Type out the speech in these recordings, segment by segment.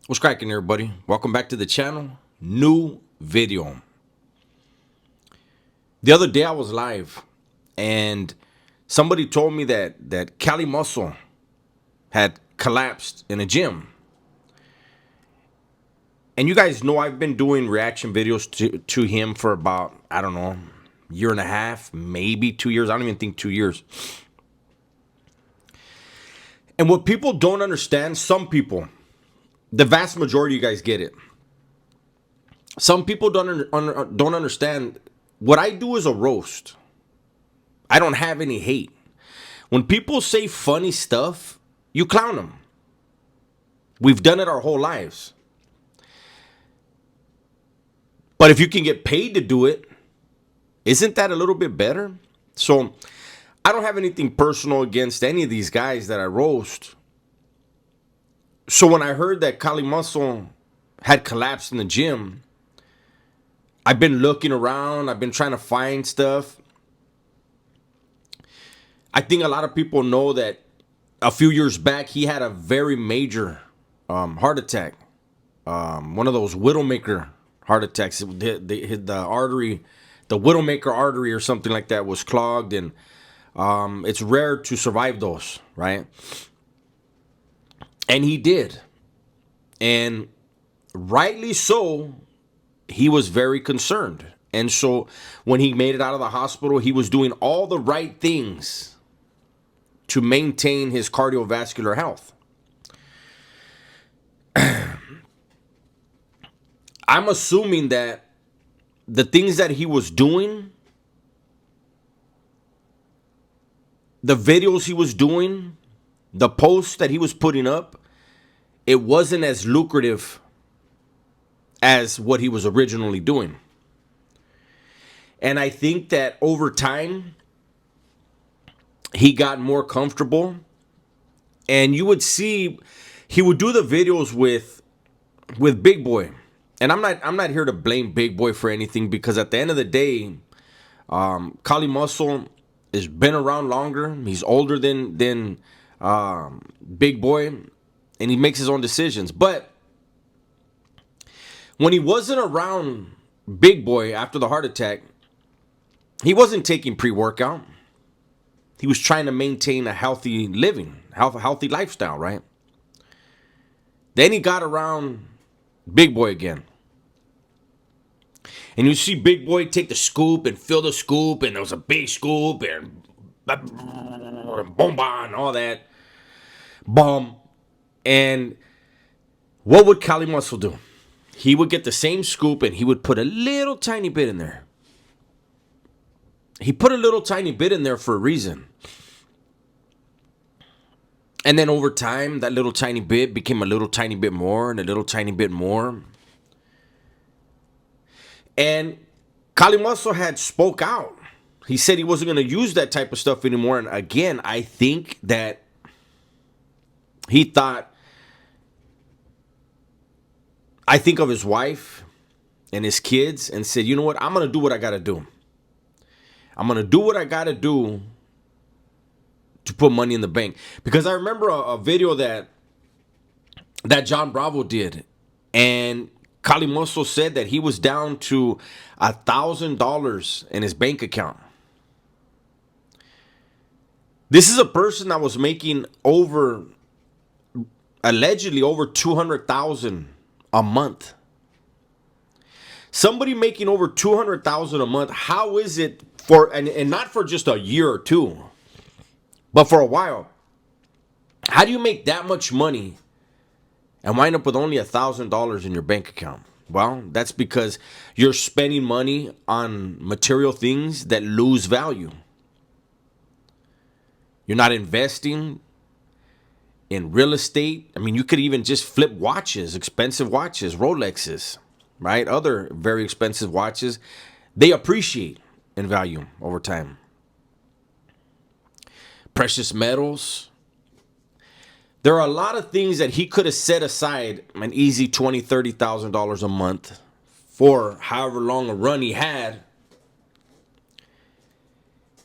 What's cracking, everybody? Welcome back to the channel. New video. The other day I was live and somebody told me that Cali Muscle had collapsed in a gym. And you guys know I've been doing reaction videos to him for about, I don't know, year and a half, maybe 2 years. I don't even think 2 years. And what people don't understand, some people, the vast majority of you guys get it. Some people don't understand what I do is a roast. I don't have any hate. When people say funny stuff, you clown them. We've done it our whole lives. But if you can get paid to do it, isn't that a little bit better? So I don't have anything personal against any of these guys that I roast. So when I heard that Cali Muscle had collapsed in the gym, I've been looking around. I've been trying to find stuff. I think a lot of people know that a few years back, he had a very major heart attack. One of those Widowmaker heart attacks. The artery, the Widowmaker artery or something like that was clogged. And it's rare to survive those, right? And he did. And rightly so, he was very concerned. And so when he made it out of the hospital, he was doing all the right things to maintain his cardiovascular health. I'm assuming that the things that he was doing, the videos he was doing, the posts that he was putting up, it wasn't as lucrative as what he was originally doing. And I think that over time, he got more comfortable. And you would see, he would do the videos with Big Boy. And I'm not here to blame Big Boy for anything, because at the end of the day, Cali Muscle has been around longer. He's older than Big Boy, and he makes his own decisions. But when he wasn't around Big Boy after the heart attack, he wasn't taking pre-workout. He was trying to maintain a healthy living, healthy lifestyle, right? Then he got around Big Boy again. And you see Big Boy take the scoop and fill the scoop, and there was a big scoop, and boom, and all that. Bomb. And what would Cali Muscle do? He would get the same scoop and he would put a little tiny bit in there. He put a little tiny bit in there for a reason. And then over time, that little tiny bit became a little tiny bit more and a little tiny bit more. And Cali Muscle had spoke out. He said he wasn't going to use that type of stuff anymore. And again, I think that he thought, I think of his wife and his kids and said, you know what? I'm going to do what I got to do. I'm going to do what I got to do to put money in the bank. Because I remember a video that John Bravo did. And Cali Muscle said that he was down to $1,000 in his bank account. This is a person that was making allegedly over $200,000 a month. Somebody making over $200,000 a month, how is it for, and not for just a year or two, but for a while, how do you make that much money and wind up with only $1,000 in your bank account? Well, that's because you're spending money on material things that lose value. You're not investing in real estate. I mean, you could even just flip watches, expensive watches, Rolexes, right? Other very expensive watches. They appreciate in value over time. Precious metals. There are a lot of things that he could have set aside an easy $20,000, $30,000 a month for however long a run he had.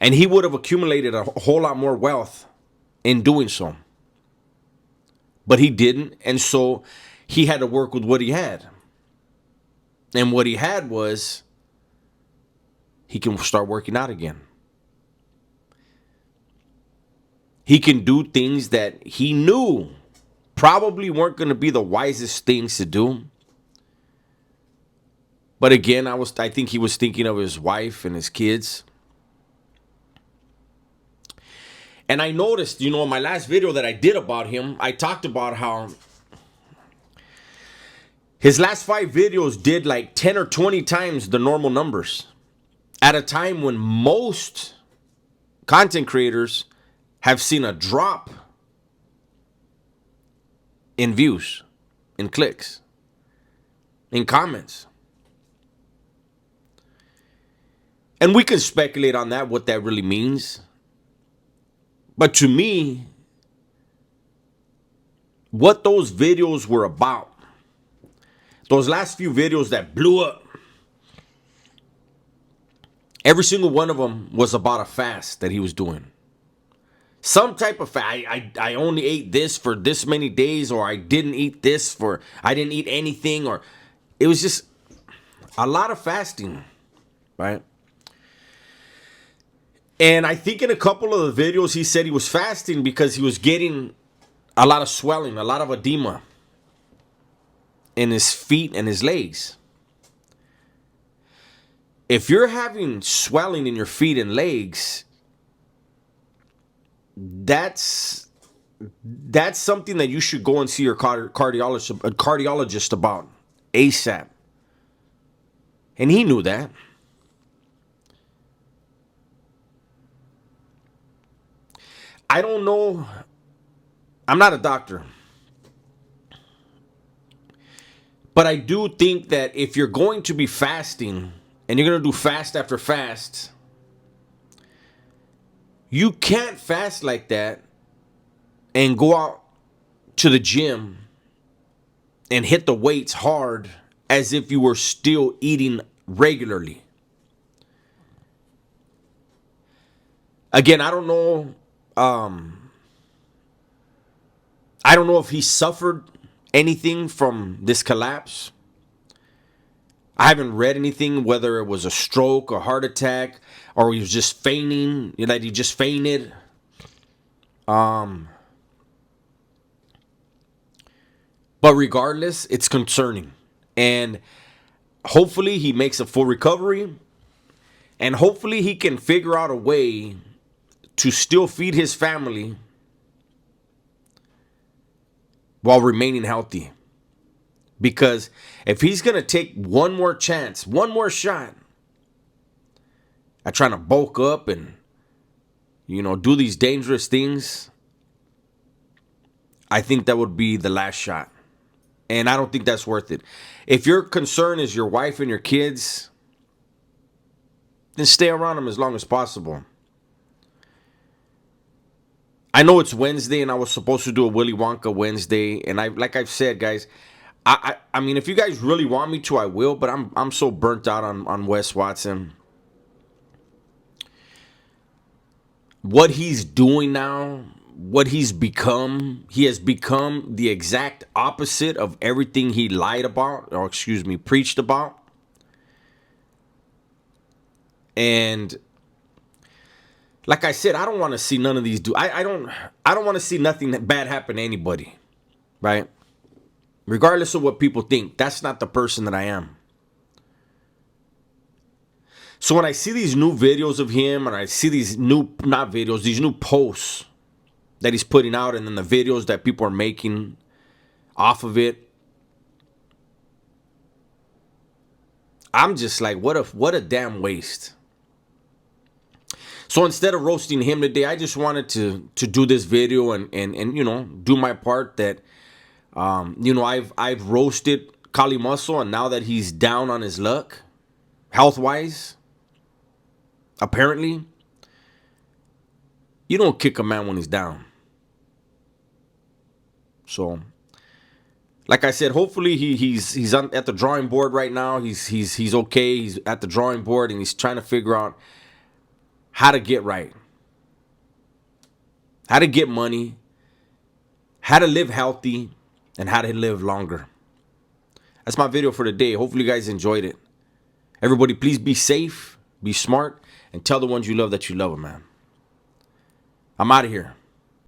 And he would have accumulated a whole lot more wealth in doing so. But he didn't. And so he had to work with what he had. And what he had was he can start working out again. He can do things that he knew probably weren't going to be the wisest things to do. But again, I think he was thinking of his wife and his kids. And I noticed, in my last video that I did about him, I talked about how his last 5 videos did like 10 or 20 times the normal numbers at a time when most content creators have seen a drop in views, in clicks, in comments. And we can speculate on that, what that really means. But to me, what those videos were about, those last few videos that blew up, every single one of them was about a fast that he was doing. Some type of fast. I only ate this for this many days, or I didn't eat anything, or it was just a lot of fasting, right? And I think in a couple of the videos he said he was fasting because he was getting a lot of swelling, a lot of edema in his feet and his legs. If you're having swelling in your feet and legs, that's something that you should go and see your cardiologist about ASAP. And he knew that. I don't know. I'm not a doctor. But I do think that if you're going to be fasting and you're going to do fast after fast, you can't fast like that and go out to the gym and hit the weights hard as if you were still eating regularly. Again, I don't know. I don't know if he suffered anything from this collapse. I haven't read anything, whether it was a stroke, a heart attack, or he was just fainting, that he just fainted. But regardless, it's concerning. And hopefully he makes a full recovery. And hopefully he can figure out a way to still feed his family while remaining healthy. Because if he's going to take one more chance, one more shot at trying to bulk up and, do these dangerous things, I think that would be the last shot. And I don't think that's worth it. If your concern is your wife and your kids, then stay around them as long as possible. I know it's Wednesday and I was supposed to do a Willy Wonka Wednesday. And like I've said, guys, I mean, if you guys really want me to, I will. But I'm so burnt out on Wes Watson. What he's doing now, what he's become, he has become the exact opposite of everything he lied about, or preached about. And like I said, I don't want to see none of these I don't want to see nothing bad happen to anybody, right? Regardless of what people think, that's not the person that I am. So when I see these new videos of him, and I see these new posts that he's putting out, and then the videos that people are making off of it, I'm just like, what a damn waste. So instead of roasting him today, I just wanted to do this video and do my part. That I've roasted Kali Muscle, and now that he's down on his luck, health-wise, apparently, you don't kick a man when he's down. So, like I said, hopefully he's at the drawing board right now. He's okay. He's at the drawing board and he's trying to figure out how to get right, how to get money, how to live healthy, and how to live longer. That's my video for today. Hopefully you guys enjoyed it. Everybody, please be safe, be smart, and tell the ones you love that you love them, man. I'm out of here.